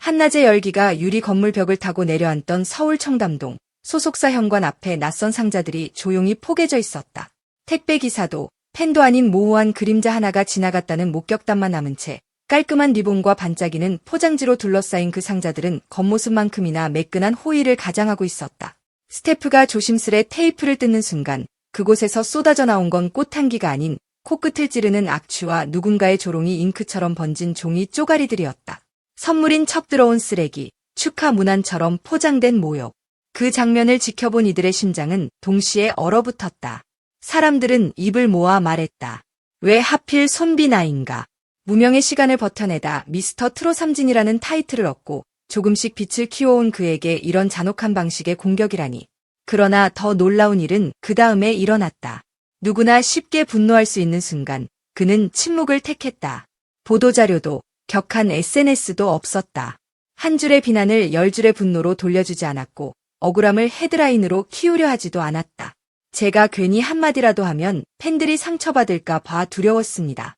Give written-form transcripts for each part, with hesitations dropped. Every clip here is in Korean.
한낮의 열기가 유리 건물 벽을 타고 내려앉던 서울 청담동. 소속사 현관 앞에 낯선 상자들이 조용히 포개져 있었다. 택배기사도 펜도 아닌 모호한 그림자 하나가 지나갔다는 목격담만 남은 채 깔끔한 리본과 반짝이는 포장지로 둘러싸인 그 상자들은 겉모습만큼이나 매끈한 호의를 가장하고 있었다. 스태프가 조심스레 테이프를 뜯는 순간 그곳에서 쏟아져 나온 건 꽃향기가 아닌 코끝을 찌르는 악취와 누군가의 조롱이 잉크처럼 번진 종이 쪼가리들이었다. 선물인 척 들어온 쓰레기, 축하 문안처럼 포장된 모욕. 그 장면을 지켜본 이들의 심장은 동시에 얼어붙었다. 사람들은 입을 모아 말했다. 왜 하필 손비나인가? 무명의 시간을 버텨내다 미스터 트롯삼진이라는 타이틀을 얻고 조금씩 빛을 키워온 그에게 이런 잔혹한 방식의 공격이라니. 그러나 더 놀라운 일은 그 다음에 일어났다. 누구나 쉽게 분노할 수 있는 순간 그는 침묵을 택했다. 보도자료도 격한 SNS도 없었다. 한 줄의 비난을 10줄의 분노로 돌려주지 않았고 억울함을 헤드라인으로 키우려 하지도 않았다. 제가 괜히 한마디라도 하면 팬들이 상처받을까 봐 두려웠습니다.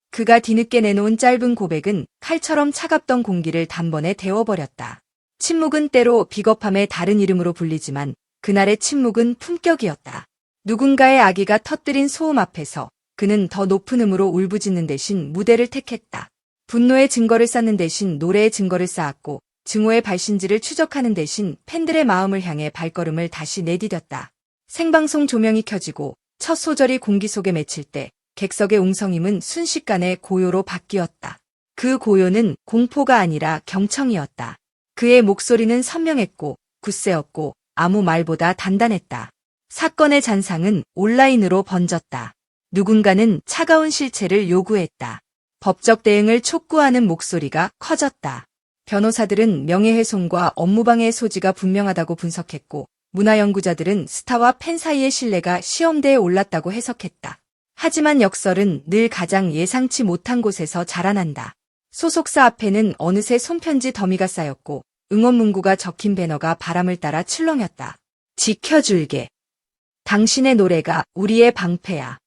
그가 뒤늦게 내놓은 짧은 고백은 칼처럼 차갑던 공기를 단번에 데워버렸다. 침묵은 때로 비겁함의 다른 이름으로 불리지만 그날의 침묵은 품격이었다. 누군가의 아기가 터뜨린 소음 앞에서 그는 더 높은 음으로 울부짖는 대신 무대를 택했다. 분노의 증거를 쌓는 대신 노래의 증거를 쌓았고 증오의 발신지를 추적하는 대신 팬들의 마음을 향해 발걸음을 다시 내디뎠다. 생방송 조명이 켜지고 첫 소절이 공기 속에 맺힐 때 객석의 웅성임은 순식간에 고요로 바뀌었다. 그 고요는 공포가 아니라 경청이었다. 그의 목소리는 선명했고 굳세었고 아무 말보다 단단했다. 사건의 잔상은 온라인으로 번졌다. 누군가는 차가운 실체를 요구했다. 법적 대응을 촉구하는 목소리가 커졌다. 변호사들은 명예훼손과 업무방해의 소지가 분명하다고 분석했고 문화연구자들은 스타와 팬 사이의 신뢰가 시험대에 올랐다고 해석했다. 하지만 역설은 늘 가장 예상치 못한 곳에서 자라난다. 소속사 앞에는 어느새 손편지 더미가 쌓였고 응원 문구가 적힌 배너가 바람을 따라 출렁였다. 지켜줄게. 당신의 노래가 우리의 방패야.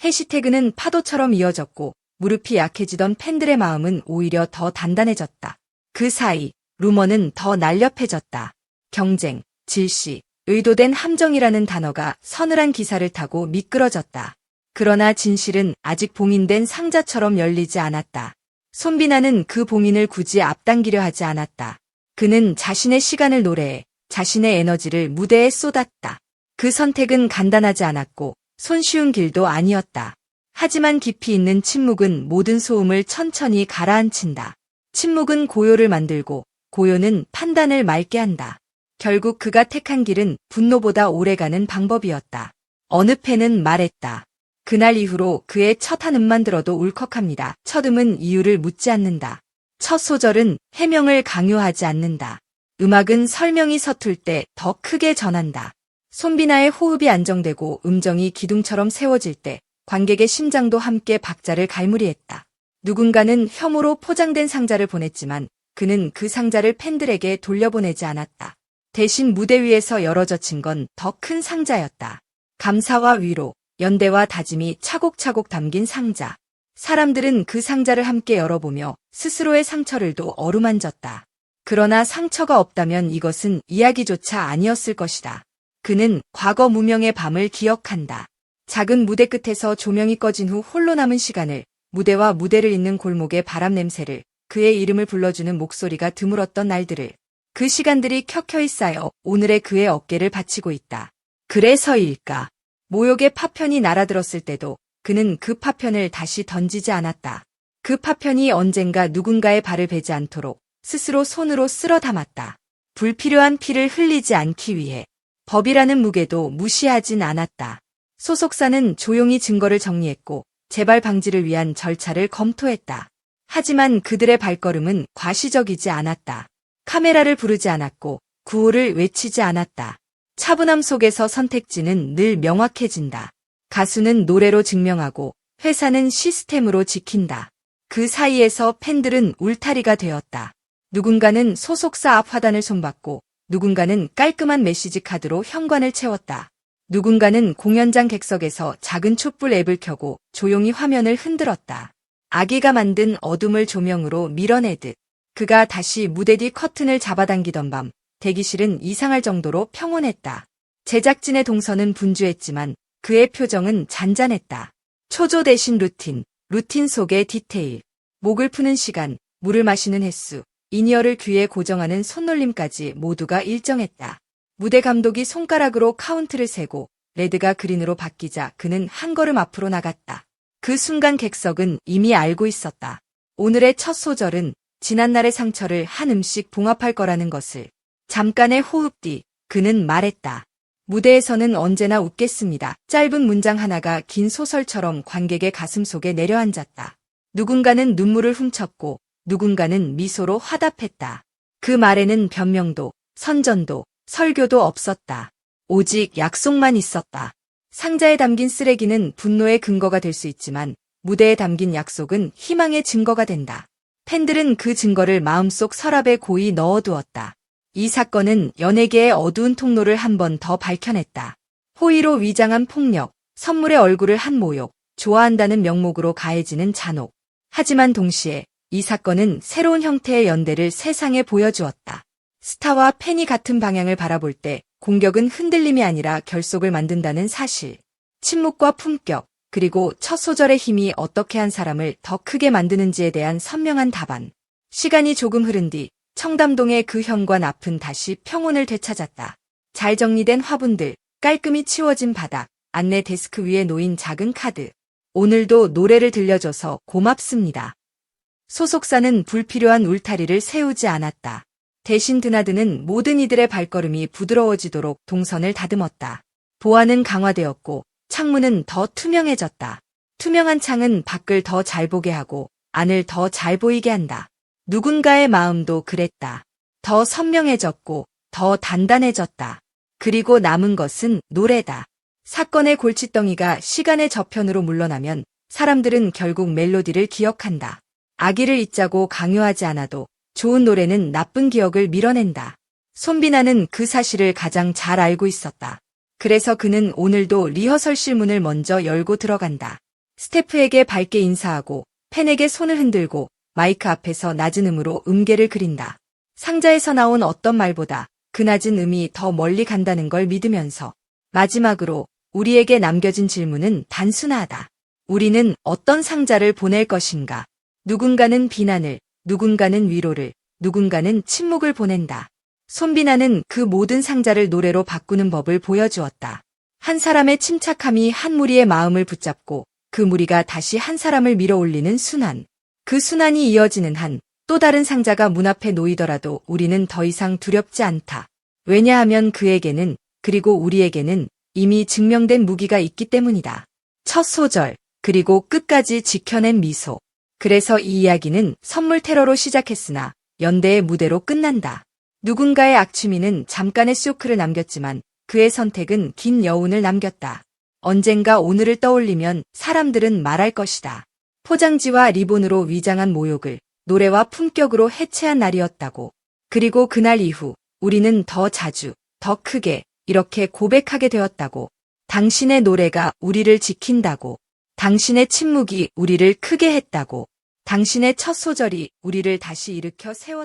해시태그는 파도처럼 이어졌고 무릎이 약해지던 팬들의 마음은 오히려 더 단단해졌다. 그 사이 루머는 더 날렵해졌다. 경쟁, 질시, 의도된 함정이라는 단어가 서늘한 기사를 타고 미끄러졌다. 그러나 진실은 아직 봉인된 상자처럼 열리지 않았다. 손비나는 그 봉인을 굳이 앞당기려 하지 않았다. 그는 자신의 시간을 노래해 자신의 에너지를 무대에 쏟았다. 그 선택은 간단하지 않았고 손쉬운 길도 아니었다. 하지만 깊이 있는 침묵은 모든 소음을 천천히 가라앉힌다. 침묵은 고요를 만들고 고요는 판단을 맑게 한다. 결국 그가 택한 길은 분노보다 오래가는 방법이었다. 어느 팬은 말했다. 그날 이후로 그의 첫 한 음만 들어도 울컥합니다. 첫 음은 이유를 묻지 않는다. 첫 소절은 해명을 강요하지 않는다. 음악은 설명이 서툴 때 더 크게 전한다. 손비나의 호흡이 안정되고 음정이 기둥처럼 세워질 때 관객의 심장도 함께 박자를 갈무리했다. 누군가는 혐오로 포장된 상자를 보냈지만 그는 그 상자를 팬들에게 돌려보내지 않았다. 대신 무대 위에서 열어젖힌 건 더 큰 상자였다. 감사와 위로, 연대와 다짐이 차곡차곡 담긴 상자. 사람들은 그 상자를 함께 열어보며 스스로의 상처를도 어루만졌다. 그러나 상처가 없다면 이것은 이야기조차 아니었을 것이다. 그는 과거 무명의 밤을 기억한다. 작은 무대 끝에서 조명이 꺼진 후 홀로 남은 시간을, 무대와 무대를 잇는 골목의 바람 냄새를, 그의 이름을 불러주는 목소리가 드물었던 날들을, 그 시간들이 켜켜이 쌓여 오늘의 그의 어깨를 받치고 있다. 그래서일까? 모욕의 파편이 날아들었을 때도 그는 그 파편을 다시 던지지 않았다. 그 파편이 언젠가 누군가의 발을 베지 않도록 스스로 손으로 쓸어 담았다. 불필요한 피를 흘리지 않기 위해. 법이라는 무게도 무시하진 않았다. 소속사는 조용히 증거를 정리했고 재발 방지를 위한 절차를 검토했다. 하지만 그들의 발걸음은 과시적이지 않았다. 카메라를 부르지 않았고 구호를 외치지 않았다. 차분함 속에서 선택지는 늘 명확해진다. 가수는 노래로 증명하고 회사는 시스템으로 지킨다. 그 사이에서 팬들은 울타리가 되었다. 누군가는 소속사 앞 화단을 손봤고 누군가는 깔끔한 메시지 카드로 현관을 채웠다. 누군가는 공연장 객석에서 작은 촛불 앱을 켜고 조용히 화면을 흔들었다. 아기가 만든 어둠을 조명으로 밀어내듯. 그가 다시 무대 뒤 커튼을 잡아당기던 밤, 대기실은 이상할 정도로 평온했다. 제작진의 동선은 분주했지만 그의 표정은 잔잔했다. 초조 대신 루틴, 루틴 속의 디테일, 목을 푸는 시간, 물을 마시는 횟수, 인이어를 귀에 고정하는 손놀림까지 모두가 일정했다. 무대 감독이 손가락으로 카운트를 세고 레드가 그린으로 바뀌자 그는 한 걸음 앞으로 나갔다. 그 순간 객석은 이미 알고 있었다. 오늘의 첫 소절은 지난날의 상처를 한 음씩 봉합할 거라는 것을. 잠깐의 호흡 뒤 그는 말했다. 무대에서는 언제나 웃겠습니다. 짧은 문장 하나가 긴 소설처럼 관객의 가슴 속에 내려앉았다. 누군가는 눈물을 훔쳤고 누군가는 미소로 화답했다. 그 말에는 변명도, 선전도, 설교도 없었다. 오직 약속만 있었다. 상자에 담긴 쓰레기는 분노의 근거가 될 수 있지만 무대에 담긴 약속은 희망의 증거가 된다. 팬들은 그 증거를 마음속 서랍에 고이 넣어두었다. 이 사건은 연예계의 어두운 통로를 한 번 더 밝혀냈다. 호의로 위장한 폭력, 선물의 얼굴을 한 모욕, 좋아한다는 명목으로 가해지는 잔혹. 하지만 동시에 이 사건은 새로운 형태의 연대를 세상에 보여주었다. 스타와 팬이 같은 방향을 바라볼 때 공격은 흔들림이 아니라 결속을 만든다는 사실. 침묵과 품격, 그리고 첫 소절의 힘이 어떻게 한 사람을 더 크게 만드는지에 대한 선명한 답안. 시간이 조금 흐른 뒤 청담동의 그 현관 앞은 다시 평온을 되찾았다. 잘 정리된 화분들, 깔끔히 치워진 바닥, 안내 데스크 위에 놓인 작은 카드. 오늘도 노래를 들려줘서 고맙습니다. 소속사는 불필요한 울타리를 세우지 않았다. 대신 드나드는 모든 이들의 발걸음이 부드러워지도록 동선을 다듬었다. 보안은 강화되었고 창문은 더 투명해졌다. 투명한 창은 밖을 더 잘 보게 하고 안을 더 잘 보이게 한다. 누군가의 마음도 그랬다. 더 선명해졌고 더 단단해졌다. 그리고 남은 것은 노래다. 사건의 골칫덩이가 시간의 저편으로 물러나면 사람들은 결국 멜로디를 기억한다. 악의를 잊자고 강요하지 않아도 좋은 노래는 나쁜 기억을 밀어낸다. 손비나는 그 사실을 가장 잘 알고 있었다. 그래서 그는 오늘도 리허설실 문을 먼저 열고 들어간다. 스태프에게 밝게 인사하고 팬에게 손을 흔들고 마이크 앞에서 낮은 음으로 음계를 그린다. 상자에서 나온 어떤 말보다 그 낮은 음이 더 멀리 간다는 걸 믿으면서. 마지막으로 우리에게 남겨진 질문은 단순하다. 우리는 어떤 상자를 보낼 것인가? 누군가는 비난을, 누군가는 위로를, 누군가는 침묵을 보낸다. 손비나는 그 모든 상자를 노래로 바꾸는 법을 보여주었다. 한 사람의 침착함이 한 무리의 마음을 붙잡고 그 무리가 다시 한 사람을 밀어올리는 순환. 그 순환이 이어지는 한 또 다른 상자가 문 앞에 놓이더라도 우리는 더 이상 두렵지 않다. 왜냐하면 그에게는, 그리고 우리에게는 이미 증명된 무기가 있기 때문이다. 첫 소절, 그리고 끝까지 지켜낸 미소. 그래서 이 이야기는 선물 테러로 시작했으나 연대의 무대로 끝난다. 누군가의 악취미는 잠깐의 쇼크를 남겼지만 그의 선택은 긴 여운을 남겼다. 언젠가 오늘을 떠올리면 사람들은 말할 것이다. 포장지와 리본으로 위장한 모욕을 노래와 품격으로 해체한 날이었다고. 그리고 그날 이후 우리는 더 자주, 더 크게 이렇게 고백하게 되었다고. 당신의 노래가 우리를 지킨다고. 당신의 침묵이 우리를 크게 했다고. 당신의 첫 소절이 우리를 다시 일으켜 세웠다고.